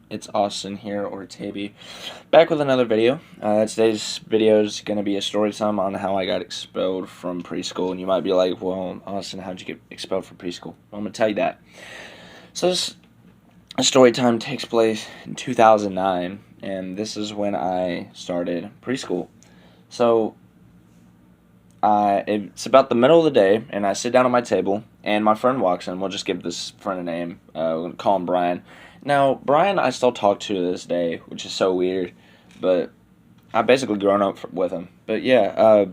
It's Austin here, or Taby, back with another video. Today's video is going to be a story time on how I got expelled from preschool. And you might be like, well, Austin, how'd you get expelled from preschool? Well, I'm going to tell you that. So this story time takes place in 2009, and this is when I started preschool. So it's about the middle of the day, and I sit down at my table, and my friend walks in. We'll just give this friend a name. We'll call him Brian. Now, Brian I still talk to this day, which is so weird, but I've basically grown up with him. But yeah,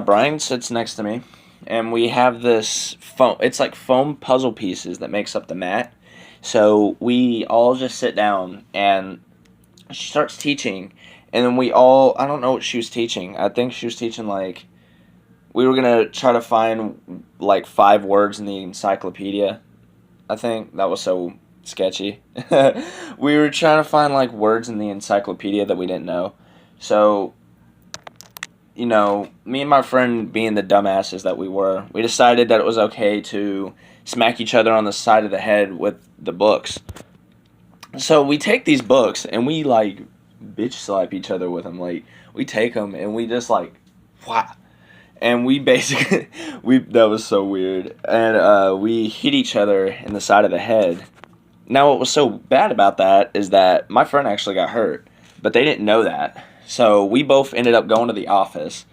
Brian sits next to me, and we have this foam. It's like foam puzzle pieces that makes up the mat. So we all just sit down, and she starts teaching, and then I don't know what she was teaching. I think she was teaching, like, we were going to try to find, like, 5 words in the encyclopedia. I think that was so sketchy. We were trying to find, like, words in the encyclopedia that we didn't know. So, me and my friend, being the dumbasses that we were, we decided that it was okay to smack each other on the side of the head with the books. So we take these books and we, like, bitch slap each other with them. Like, we take them and we just, like, whap. And we basically, that was so weird. And we hit each other in the side of the head. Now, what was so bad about that is that my friend actually got hurt, but they didn't know that. So we both ended up going to the office,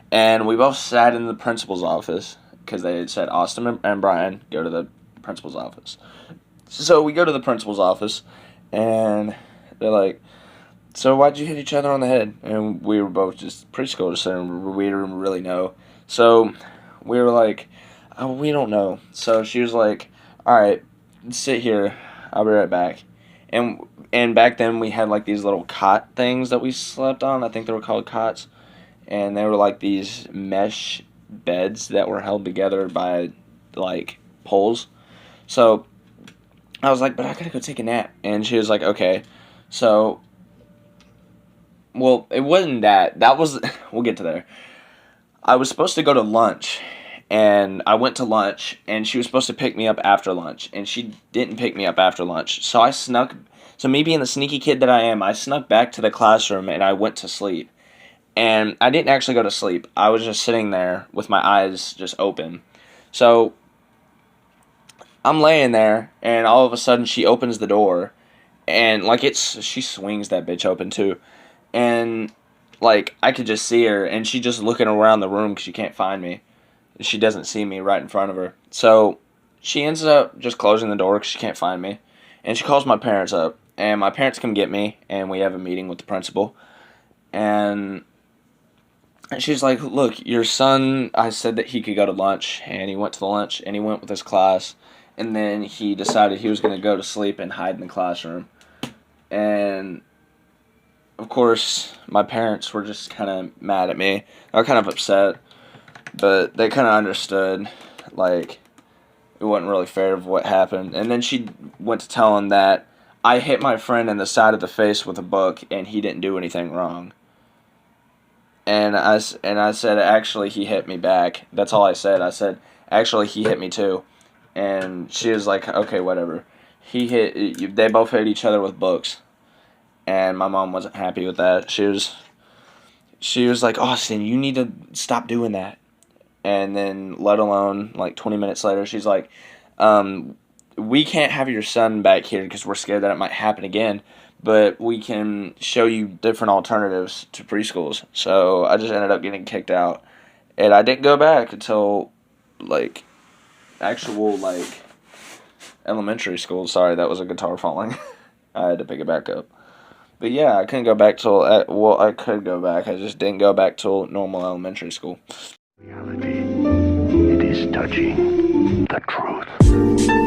and we both sat in the principal's office because they had said, Austin and Brian, go to the principal's office. So we go to the principal's office, and they're like, so why'd you hit each other on the head? And we were both just preschool, so we didn't really know. So we were like, oh, we don't know. So she was like, all right, sit here. I'll be right back. And back then we had like these little cot things that we slept on. I think they were called cots. And they were like these mesh beds that were held together by like poles. So I was like, but I gotta go take a nap. And she was like, okay. So, well, it wasn't that. That was, we'll get to there. I was supposed to go to lunch, and I went to lunch, and she was supposed to pick me up after lunch, and she didn't pick me up after lunch. So me being the sneaky kid that I am, I snuck back to the classroom, and I went to sleep. And I didn't actually go to sleep. I was just sitting there with my eyes just open. So I'm laying there, and all of a sudden she opens the door, and like she swings that bitch open too. And like I could just see her, and she just looking around the room because she can't find me. She doesn't see me right in front of her. So she ends up just closing the door because she can't find me. And she calls my parents up, and my parents come get me, and we have a meeting with the principal. And she's like, look, your son, I said that he could go to lunch, and he went to the lunch, and he went with his class, and then he decided he was going to go to sleep and hide in the classroom. And of course, my parents were just kind of mad at me. They were kind of upset, but they kind of understood, like, it wasn't really fair of what happened. And then she went to tell him that I hit my friend in the side of the face with a book, and he didn't do anything wrong. And I said, actually, he hit me back. That's all I said. I said, actually, he hit me too. And she was like, okay, whatever. They both hit each other with books. And my mom wasn't happy with that. She was like, Austin, you need to stop doing that. And then, let alone, like, 20 minutes later, she's like, we can't have your son back here because we're scared that it might happen again, but we can show you different alternatives to preschools. So I just ended up getting kicked out. And I didn't go back until, like, actual, like, elementary school. Sorry, that was a guitar falling. I had to pick it back up. But yeah, I couldn't go back till, I could go back. I just didn't go back till normal elementary school. Reality, it is touching the truth.